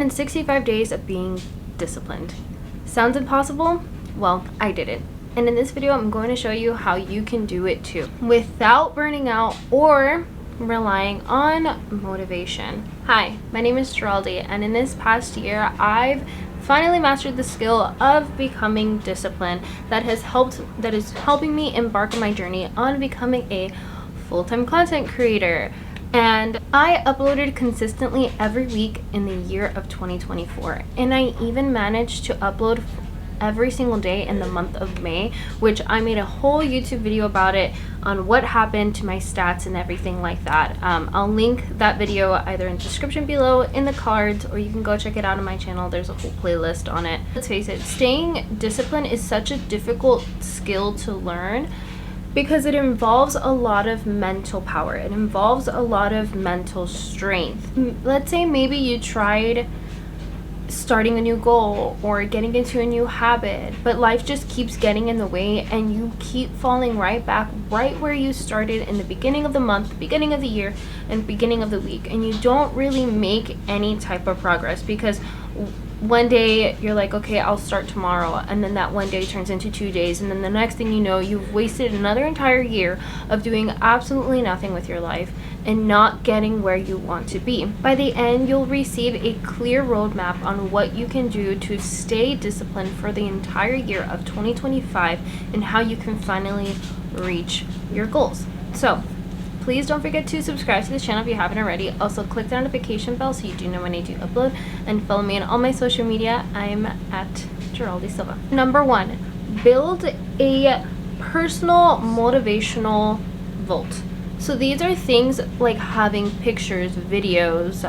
in 65 days of being disciplined. Sounds impossible? Well, I did it. And in this video, I'm going to show you how you can do it too, without burning out or relying on motivation. Hi, my name is Geraldi, and in this past year, I've finally mastered the skill of becoming disciplined that is helping me embark on my journey on becoming a full-time content creator. And I uploaded consistently every week in the year of 2024, and I even managed to upload every single day in the month of May, which I made a whole YouTube video about it on what happened to my stats and everything like that. I'll link that video either in the description below, in the cards, or you can go check it out on my channel. There's a whole playlist on it. Let's face it, staying disciplined is such a difficult skill to learn because it involves a lot of mental power. It involves a lot of mental strength. Let's say maybe you tried starting a new goal or getting into a new habit, but life just keeps getting in the way and you keep falling right back right where you started in the beginning of the month, beginning of the year, and beginning of the week, and you don't really make any type of progress because one day you're like, okay, I'll start tomorrow, and then that one day turns into 2 days, and then the next thing you know, you've wasted another entire year of doing absolutely nothing with your life and not getting where you want to be. By the end, you'll receive a clear roadmap on what you can do to stay disciplined for the entire year of 2025 and how you can finally reach your goals. So please don't forget to subscribe to this channel if you haven't already. Also, click the notification bell so you do know when I do upload, and follow me on all my social media. I'm at Geraldi Silva. Number 1, build a personal motivational vault. So these are things like having pictures, videos,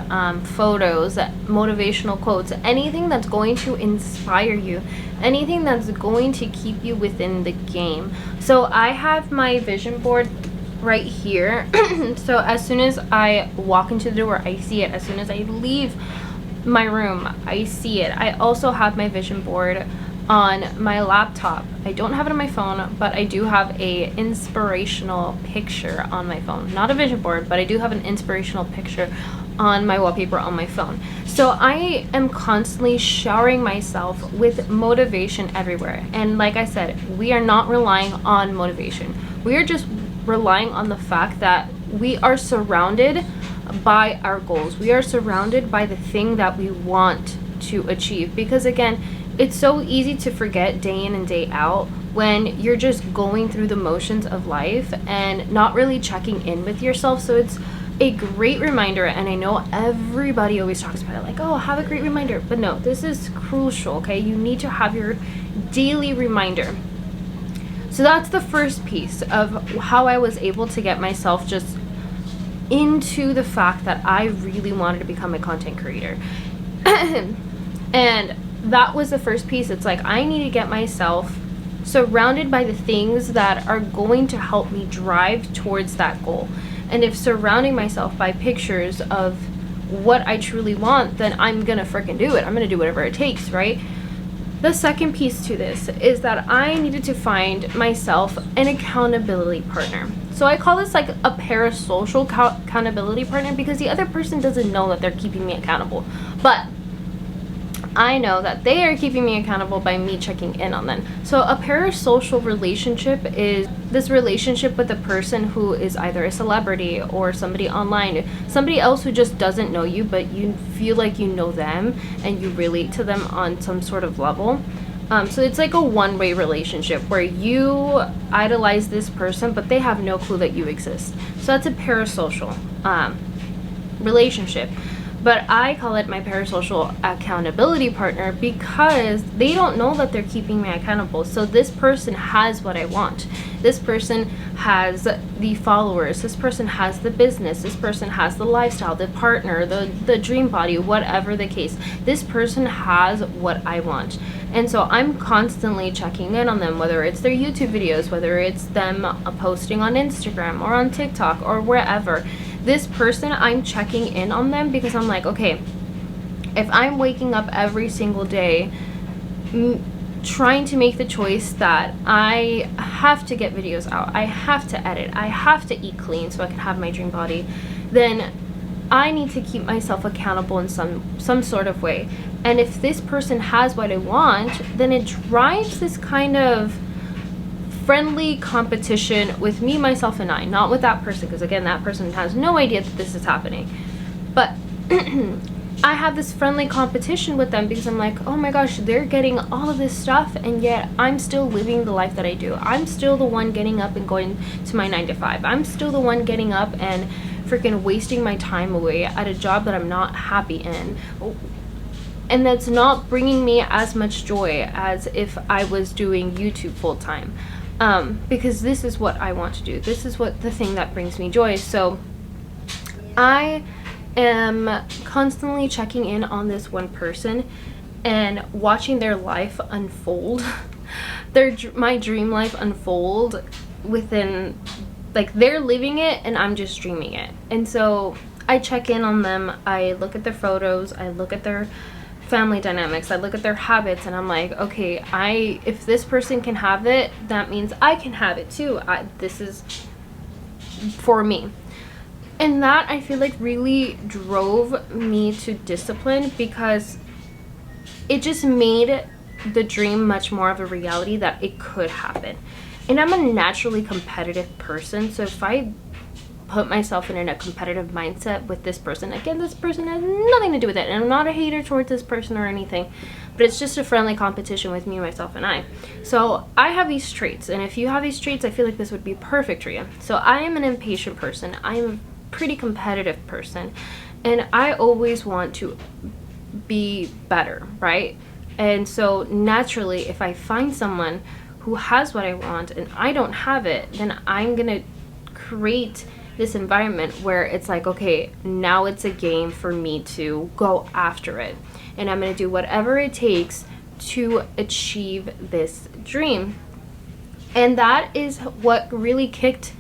photos, motivational quotes, anything that's going to inspire you, anything that's going to keep you within the game. So I have my vision board right here. So as soon as I walk into the door, I see it. As soon as I leave my room, I see it. I also have my vision board on my laptop. I don't have it on my phone, but I do have a inspirational picture on my phone. Not a vision board, but I do have an inspirational picture on my wallpaper on my phone. So I am constantly showering myself with motivation everywhere. And like I said, we are not relying on motivation. We are just relying on the fact that we are surrounded by our goals. We are surrounded by the thing that we want to achieve. Because again, it's so easy to forget day in and day out when you're just going through the motions of life and not really checking in with yourself. So it's a great reminder, and I know everybody always talks about it like, oh, have a great reminder, but no, this is crucial. Okay, you need to have your daily reminder. So that's the first piece of how I was able to get myself just into the fact that I really wanted to become a content creator. And that was the first piece. It's like, I need to get myself surrounded by the things that are going to help me drive towards that goal. And if surrounding myself by pictures of what I truly want, then I'm gonna freaking do it. I'm gonna do whatever it takes, right? The second piece to this is that I needed to find myself an accountability partner. So I call this like a parasocial accountability partner because the other person doesn't know that they're keeping me accountable. But I know that they are keeping me accountable by me checking in on them. So a parasocial relationship is this relationship with a person who is either a celebrity or somebody online, somebody else who just doesn't know you, but you feel like you know them and you relate to them on some sort of level. So it's like a one-way relationship where you idolize this person, but they have no clue that you exist. So that's a parasocial relationship. But I call it my parasocial accountability partner because they don't know that they're keeping me accountable. So this person has what I want. This person has the followers. This person has the business. This person has the lifestyle, the partner, the dream body, whatever the case. This person has what I want. And so I'm constantly checking in on them, whether it's their YouTube videos, whether it's them posting on Instagram or on TikTok or wherever. This person, I'm checking in on them because I'm like, okay, if I'm waking up every single day trying to make the choice that I have to get videos out, I have to edit, I have to eat clean so I can have my dream body, then I need to keep myself accountable in some sort of way. And if this person has what I want, then it drives this kind of friendly competition with me, myself, and I, not with that person, because again, that person has no idea that this is happening. But I have this friendly competition with them because I'm like, oh my gosh, they're getting all of this stuff, and yet I'm still living the life that I do. I'm still the one getting up and going to my 9 to 5. I'm still the one getting up and freaking wasting my time away at a job that I'm not happy in. And that's not bringing me as much joy as if I was doing YouTube full time. Because this is what I want to do. This is what the thing that brings me joy. So I am constantly checking in on this one person and watching their life unfold, my dream life unfold within, like, they're living it and I'm just dreaming it. And so I check in on them. I look at their photos. I look at their family dynamics. I look at their habits, and I'm like, okay, if this person can have it, that means I can have it too. This is for me. And that, I feel like, really drove me to discipline, because it just made the dream much more of a reality that it could happen. And I'm a naturally competitive person, so if I put myself in a competitive mindset with this person, again, this person has nothing to do with it, and I'm not a hater towards this person or anything, but it's just a friendly competition with me, myself, and I. So I have these traits, and if you have these traits, I feel like this would be perfect for you. So I am an impatient person. I am a pretty competitive person, and I always want to be better, right? And so naturally, if I find someone who has what I want and I don't have it, then I'm gonna create this environment where it's like, okay, now it's a game for me to go after it, and I'm gonna do whatever it takes to achieve this dream. And that is what really kicked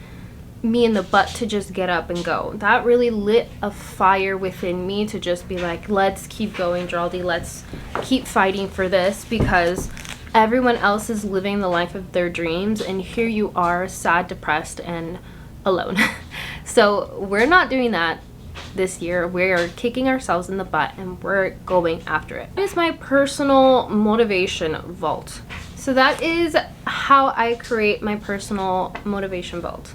me in the butt to just get up and go. That really lit a fire within me to just be like, let's keep going, Geraldine, let's keep fighting for this, because everyone else is living the life of their dreams, and here you are, sad, depressed, and alone. So we're not doing that this year. We're kicking ourselves in the butt and we're going after it. It is my personal motivation vault. So that is how I create my personal motivation vault.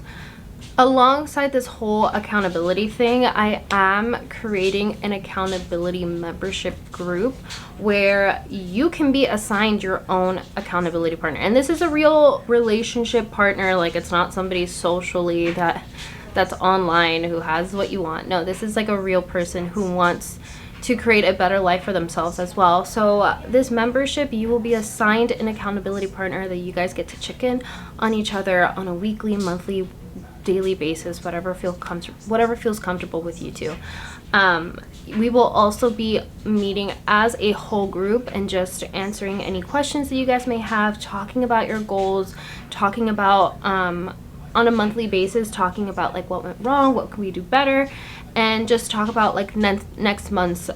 Alongside this whole accountability thing, I am creating an accountability membership group where you can be assigned your own accountability partner. And this is a real relationship partner. Like, it's not somebody socially that's online who has what you want. No, this is like a real person who wants to create a better life for themselves as well. So this membership, you will be assigned an accountability partner that you guys get to check in on each other on a weekly, monthly, daily basis, whatever feels comfortable with you two. We will also be meeting as a whole group and just answering any questions that you guys may have, talking about your goals, talking about on a monthly basis, talking about like what went wrong, what can we do better, and just talk about like next month's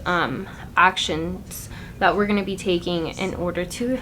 actions that we're going to be taking in order to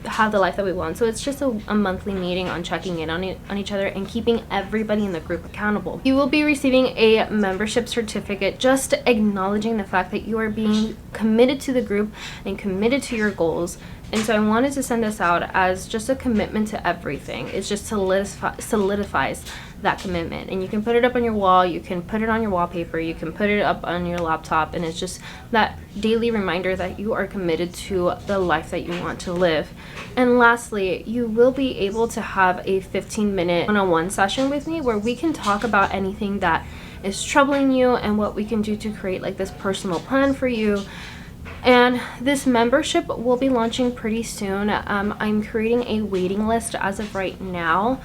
have the life that we want. So it's just a monthly meeting on checking in on each other and keeping everybody in the group accountable. You will be receiving a membership certificate, just acknowledging the fact that you are being committed to the group and committed to your goals. And so I wanted to send this out as just a commitment to everything. It just solidifies that commitment, and you can put it up on your wall, you can put it on your wallpaper, you can put it up on your laptop, and it's just that daily reminder that you are committed to the life that you want to live. And lastly, you will be able to have a 15-minute one-on-one session with me where we can talk about anything that is troubling you and what we can do to create like this personal plan for you. And this membership will be launching pretty soon. I'm creating a waiting list as of right now.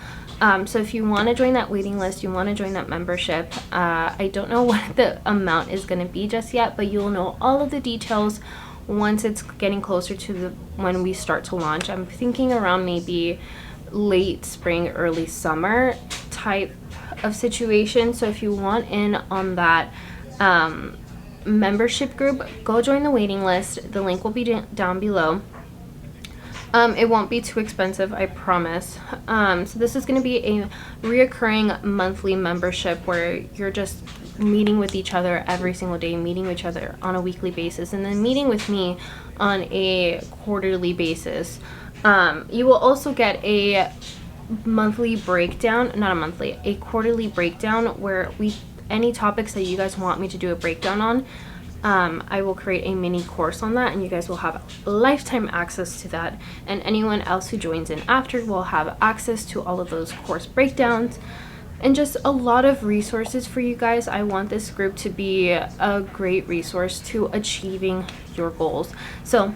So if you want to join that waiting list, you want to join that membership, I don't know what the amount is going to be just yet, but you'll know all of the details once it's getting closer to when we start to launch. I'm thinking around maybe late spring, early summer type of situation. So if you want in on that membership group, go join the waiting list. The link will be down below. It won't be too expensive, I promise. So this is going to be a reoccurring monthly membership where you're just meeting with each other every single day, meeting with each other on a weekly basis, and then meeting with me on a quarterly basis. You will also get a monthly breakdown, not a monthly, a quarterly breakdown where any topics that you guys want me to do a breakdown on, I will create a mini course on that, and you guys will have lifetime access to that, and anyone else who joins in after will have access to all of those course breakdowns and just a lot of resources for you guys. I want this group to be a great resource to achieving your goals. So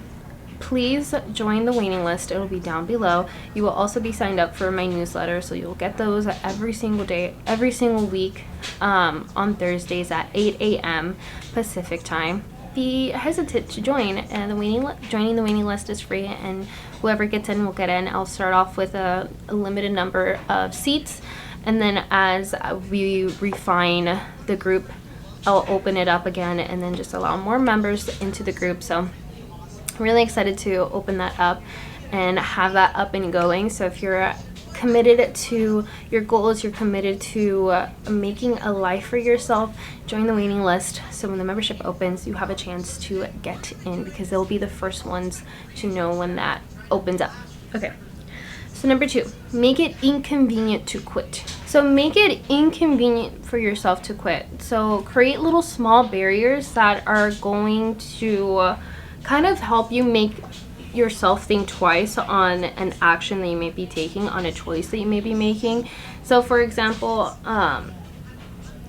please join the waiting list. It'll be down below. You will also be signed up for my newsletter, so you'll get those every single day, every single week, on Thursdays at 8 a.m. Pacific time. Be hesitant to join, and joining the waiting list is free, and whoever gets in will get in. I'll start off with a limited number of seats, and then as we refine the group, I'll open it up again and then just allow more members into the group. So really excited to open that up and have that up and going. So if you're committed to your goals, you're committed to making a life for yourself, join the waiting list. So when the membership opens, you have a chance to get in, because they'll be the first ones to know when that opens up. Okay. So number 2, make it inconvenient to quit. So make it inconvenient for yourself to quit. So create little small barriers that are going to kind of help you make yourself think twice on an action that you may be taking, on a choice that you may be making. So for example,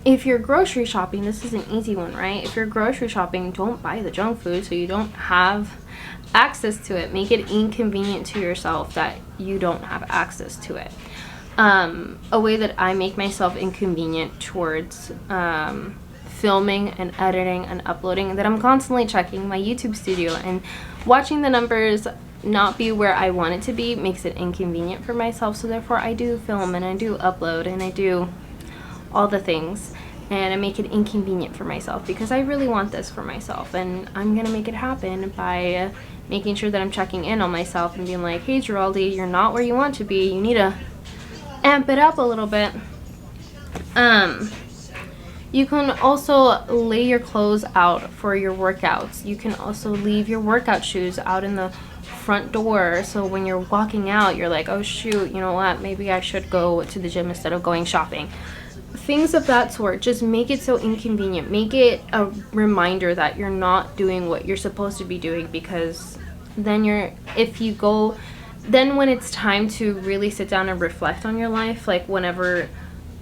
if you're grocery shopping, this is an easy one, right? If you're grocery shopping, don't buy the junk food so you don't have access to it. Make it inconvenient to yourself that you don't have access to it. A way that I make myself inconvenient towards filming and editing and uploading, that I'm constantly checking my YouTube studio, and watching the numbers not be where I want it to be makes it inconvenient for myself. So therefore I do film and I do upload and I do all the things, and I make it inconvenient for myself because I really want this for myself, and I'm gonna make it happen by making sure that I'm checking in on myself and being like, hey Geraldi, you're not where you want to be, you need to amp it up a little bit. You can also lay your clothes out for your workouts. You can also leave your workout shoes out in the front door, so when you're walking out, you're like, oh shoot, you know what, maybe I should go to the gym instead of going shopping. Things of that sort. Just make it so inconvenient. Make it a reminder that you're not doing what you're supposed to be doing, because then then when it's time to really sit down and reflect on your life, like whenever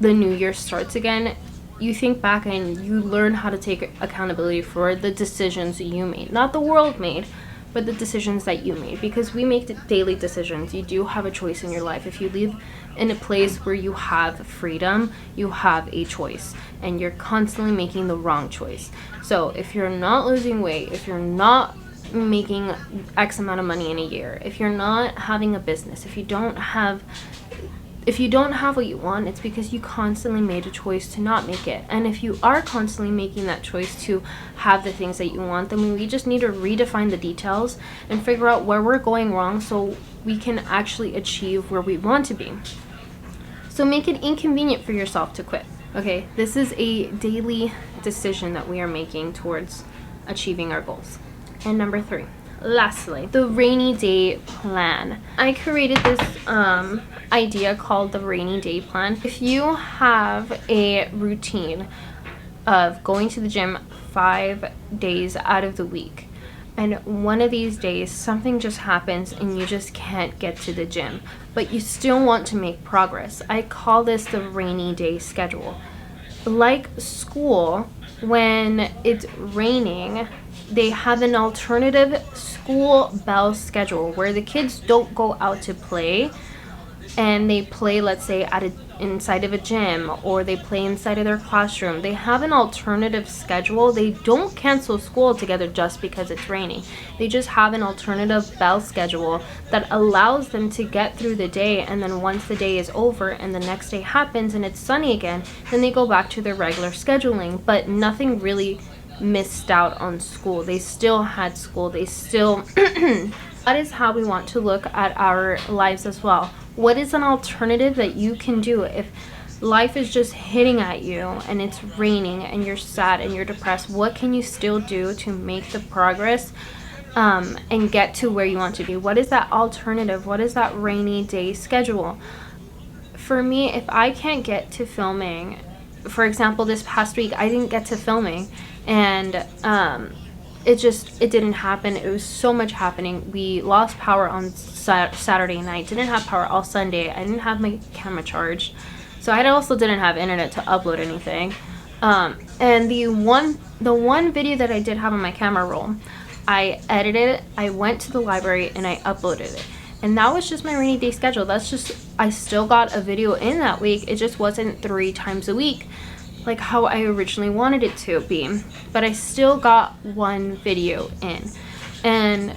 the new year starts again, you think back and you learn how to take accountability for the decisions you made. Not the world made, but the decisions that you made, because we make daily decisions. You do have a choice in your life. If you live in a place where you have freedom, you have a choice, and you're constantly making the wrong choice. So if you're not losing weight, if you're not making X amount of money in a year, if you're not having a business, if you don't have what you want, it's because you constantly made a choice to not make it. And if you are constantly making that choice to have the things that you want, then we just need to redefine the details and figure out where we're going wrong so we can actually achieve where we want to be. So make it inconvenient for yourself to quit. Okay, this is a daily decision that we are making towards achieving our goals. And number 3, lastly, the rainy day plan. I created this idea called the rainy day plan. If you have a routine of going to the gym 5 days out of the week, and one of these days something just happens and you just can't get to the gym, but you still want to make progress, I call this the rainy day schedule. Like school, when it's raining, they have an alternative school bell schedule where the kids don't go out to play, and they play, let's say, inside of a gym, or they play inside of their classroom. They have an alternative schedule. They don't cancel school altogether just because it's raining. They just have an alternative bell schedule that allows them to get through the day, and then once the day is over and the next day happens and it's sunny again, then they go back to their regular scheduling. But nothing really missed out on school. They still had school. They still that is how we want to look at our lives as well. What is an alternative that you can do? If life is just hitting at you and it's raining and you're sad and you're depressed, what can you still do to make the progress and get to where you want to be? What is that alternative? What is that rainy day schedule? For me, if I can't get to filming, for example, this past week I didn't get to filming, and it didn't happen. It was so much happening. We lost power on Saturday night, didn't have power all Sunday. I didn't have my camera charged, so I also didn't have internet to upload anything. And the one video that I did have on my camera roll, I edited it, I went to the library, and I uploaded it. And that was just my rainy day schedule. That's just, I still got a video in that week. It just wasn't 3 times a week like how I originally wanted it to be. But I still got 1 video in. And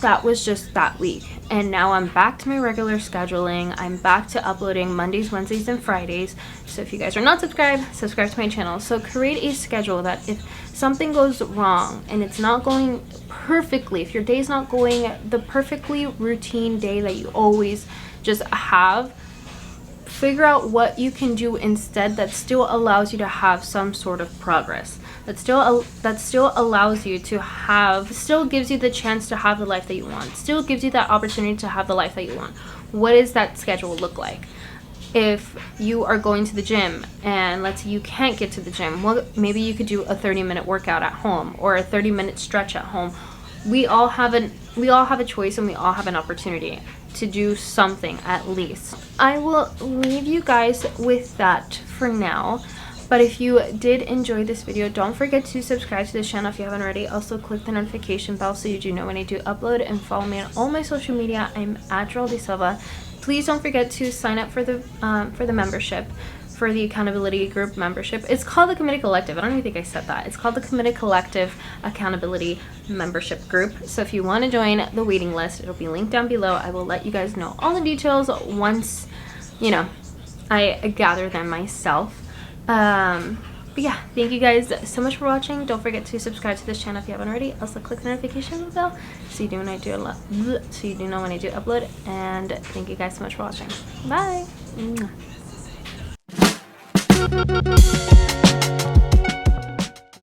that was just that week. And now I'm back to my regular scheduling. I'm back to uploading Mondays, Wednesdays, and Fridays. So if you guys are not subscribed, subscribe to my channel. So create a schedule that if something goes wrong and it's not going perfectly, if your day's not going the perfectly routine day that you always just have, figure out what you can do instead that still allows you to have some sort of progress, that still allows you to have, still gives you the chance to have the life that you want, still gives you that opportunity to have the life that you want. What does that schedule look like? If you are going to the gym and let's say you can't get to the gym, well, maybe you could do a 30-minute workout at home or a 30-minute stretch at home. We all have a choice, and we all have an opportunity to do something at least. I will leave you guys with that for now. But if you did enjoy this video, don't forget to subscribe to this channel if you haven't already. Also click the notification bell so you do know when I do upload, and follow me on all my social media. I'm at Geraldine Silva. Please don't forget to sign up for the membership, for the accountability group membership. It's called the Committed Collective. I don't even think I said that. It's called the Committed Collective Accountability Membership Group. So if you want to join the waiting list, it'll be linked down below. I will let you guys know all the details once, you know, I gather them myself. But yeah, thank you guys so much for watching. Don't forget to subscribe to this channel if you haven't already. Also click the notification bell so you do know when I do upload. And thank you guys so much for watching. Bye.